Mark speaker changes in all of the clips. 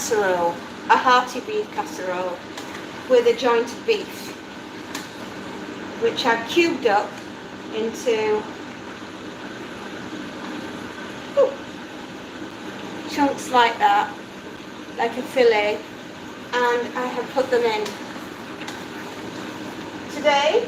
Speaker 1: casserole, a hearty beef casserole with a joint of beef, which I've cubed up into chunks like that, like a fillet, and I have put them in. Today,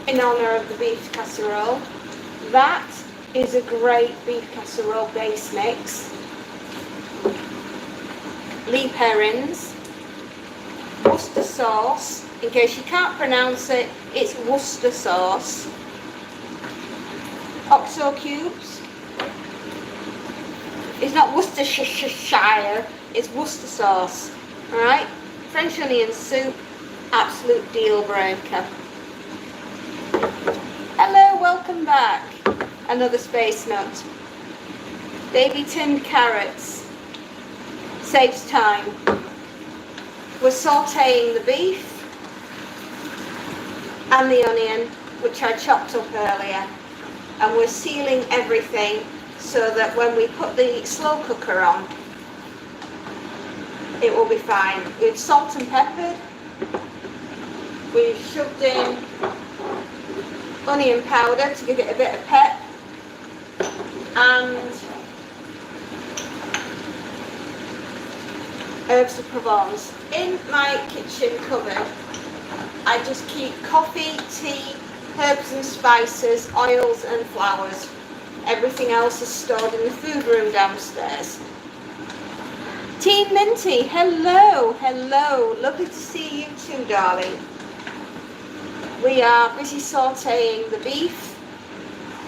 Speaker 1: in honour of the beef casserole, that is a great beef casserole base mix. Leaf herrings, Worcester sauce, in case you can't pronounce it, it's Worcester sauce, OXO cubes, it's not Worcestershire, it's Worcester sauce, alright? French onion soup, absolute deal breaker. Hello, welcome back. Another space nut. Baby tinned carrots. Saves time. We're sauteing the beef and the onion, which I chopped up earlier. And we're sealing everything so that when we put the slow cooker on, it will be fine. We've salt and peppered. We've shoved in onion powder to give it a bit of pep, and herbs of Provence. In my kitchen cupboard, I just keep coffee, tea, herbs and spices, oils and flowers. Everything else is stored in the food room downstairs. Teen Minty, hello, hello. Lovely to see you too, darling. We are busy sauteing the beef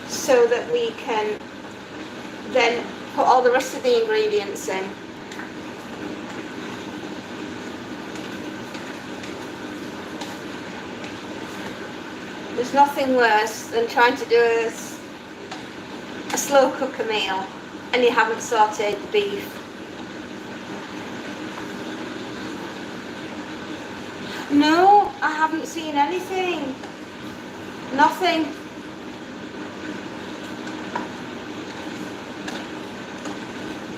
Speaker 1: so that we can then put all the rest of the ingredients in. There's nothing worse than trying to do a slow cooker meal and you haven't sauteed the beef. No, I haven't seen anything. Nothing.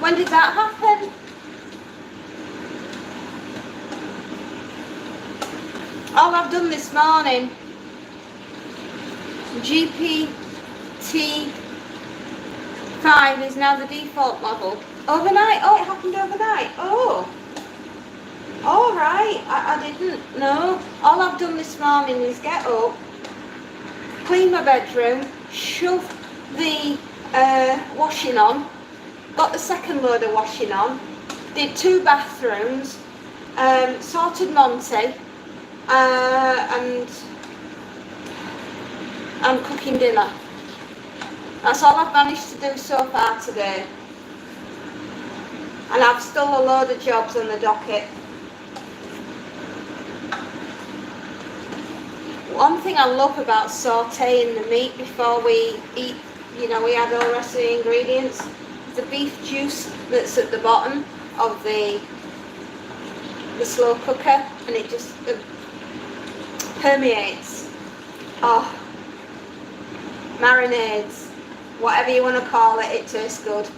Speaker 1: When did that happen? All I've done this morning, GPT-5 is now the default model. Overnight? Oh, it happened overnight. Oh. All right, I didn't know. All I've done this morning is get up, clean my bedroom, shove the washing on, got the second load of washing on, did 2 bathrooms, sorted Monty, and I'm cooking dinner. That's all I've managed to do so far today. And I've still a load of jobs on the docket. One thing I love about sauteing the meat before we eat, you know, we add all the rest of the ingredients, is the beef juice that's at the bottom of the slow cooker, and it just permeates. Oh, marinades, whatever you want to call it, it tastes good.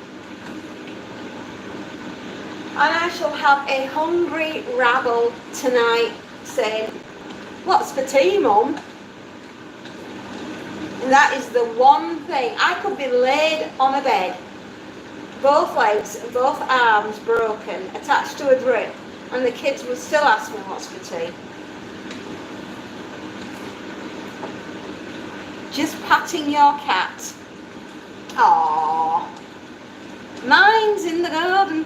Speaker 1: And I shall have a hungry rabble tonight saying, "What's for tea, Mum?" And that is the one thing. I could be laid on a bed, both legs and both arms broken, attached to a drip, and the kids would still ask me what's for tea. Just patting your cat. Aww. Mine's in the garden,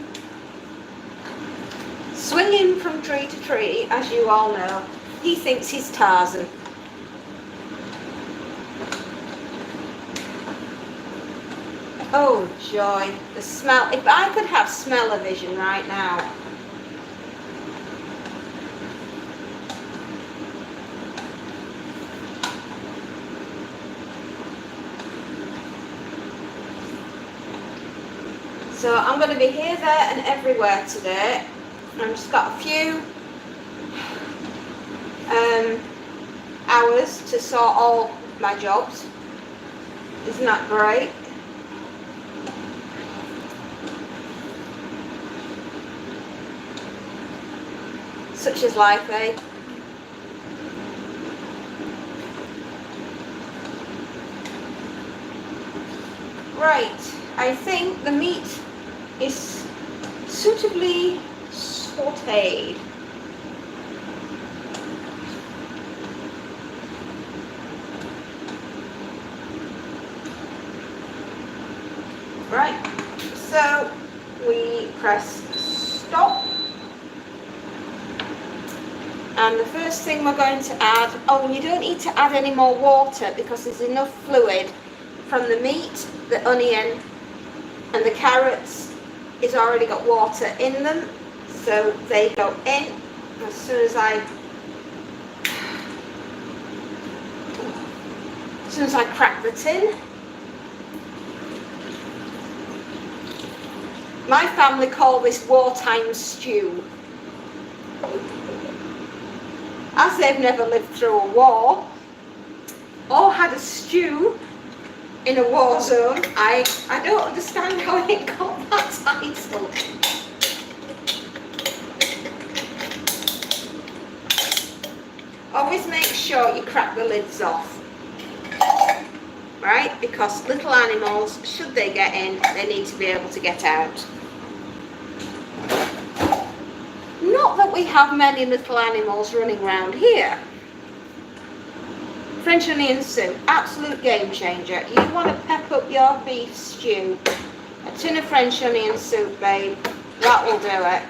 Speaker 1: swinging from tree to tree, as you all know. He thinks he's Tarzan. Oh joy, the smell. If I could have smell-o-vision right now. So I'm going to be here, there and everywhere today. I've just got a few hours to sort all my jobs. Isn't that great? such as life, eh? Right, I think the meat is suitably sauteed. Right, so we press stop. And the first thing we're going to add, oh, you don't need to add any more water because there's enough fluid from the meat, the onion and the carrots is already got water in them, so they go in as soon as I crack the tin. My family call this wartime stew. As they've never lived through a war or had a stew in a war zone, I don't understand how it got that title. Always make sure you crack the lids off, right? Because little animals, should they get in, they need to be able to get out. Not that we have many little animals running around here. French onion soup, absolute game changer. You want to pep up your beef stew. A tin of French onion soup, babe. That will do it.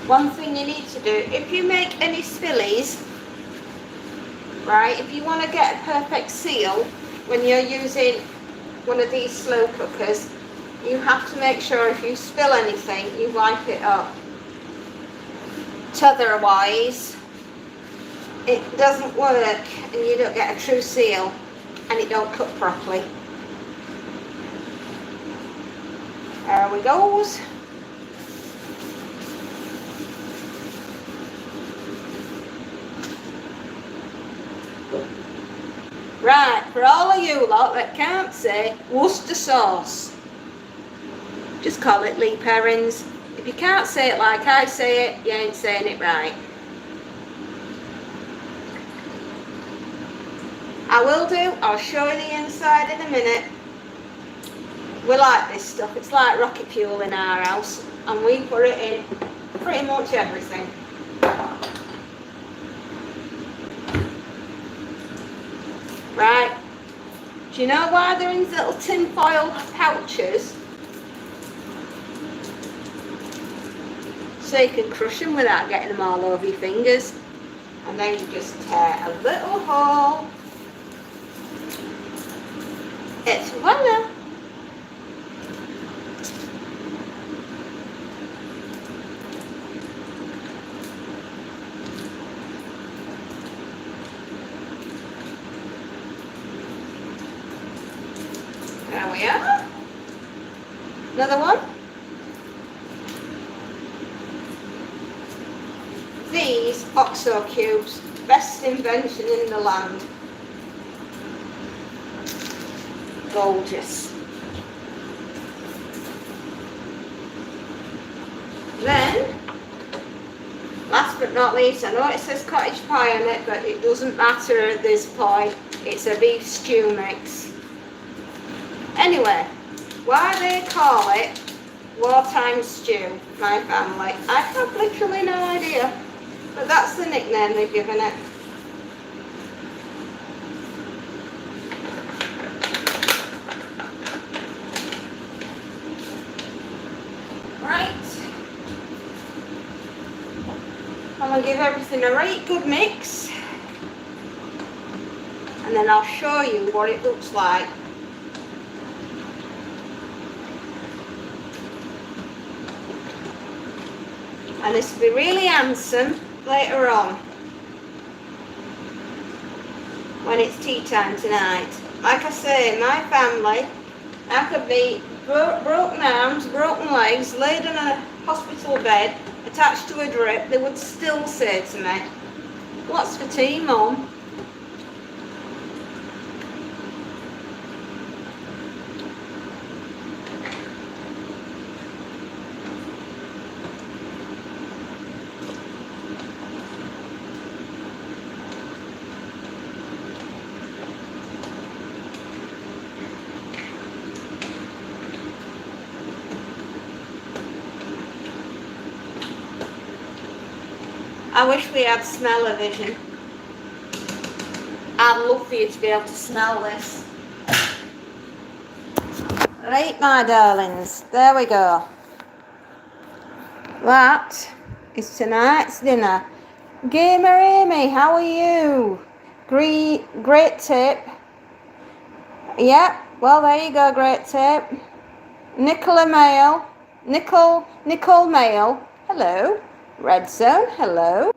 Speaker 1: One thing you need to do, if you make any spillies, right, if you want to get a perfect seal when you're using one of these slow cookers, you have to make sure if you spill anything, you wipe it up. Otherwise, it doesn't work and you don't get a true seal and it don't cook properly. There we goes. Right, for all of you lot that can't say Worcester sauce, just call it leap herrings. If you can't say it like I say it, you ain't saying it right. I will do, I'll show you the inside in a minute. We like this stuff, it's like rocket fuel in our house, and we put it in pretty much everything. Right, do you know why they're in little tin foil pouches? So you can crush them without getting them all over your fingers. And then you just tear a little hole. It's voila! There we are. Another one. These OXO cubes, best invention in the land. Gorgeous. Then, last but not least, I know it says cottage pie on it, but it doesn't matter at this point. It's a beef stew mix. Anyway, why they call it wartime stew, my family, I have literally no idea. But that's the nickname they've given it. Right. I'm going to give everything a right good mix. And then I'll show you what it looks like. And this will be really handsome later on when it's tea time tonight. Like I say, my family I could be broken arms, broken legs, laid in a hospital bed, attached to a drip. They would still say to me, "What's for tea, Mum?" I wish we had smell-o-vision. I'd love for you to be able to smell this. Right, my darlings, there we go. That is tonight's dinner. Gamer Amy, how are you? Great tip. Yep, well there you go, great tip. Nicole Mail, Hello. Red Zone, hello.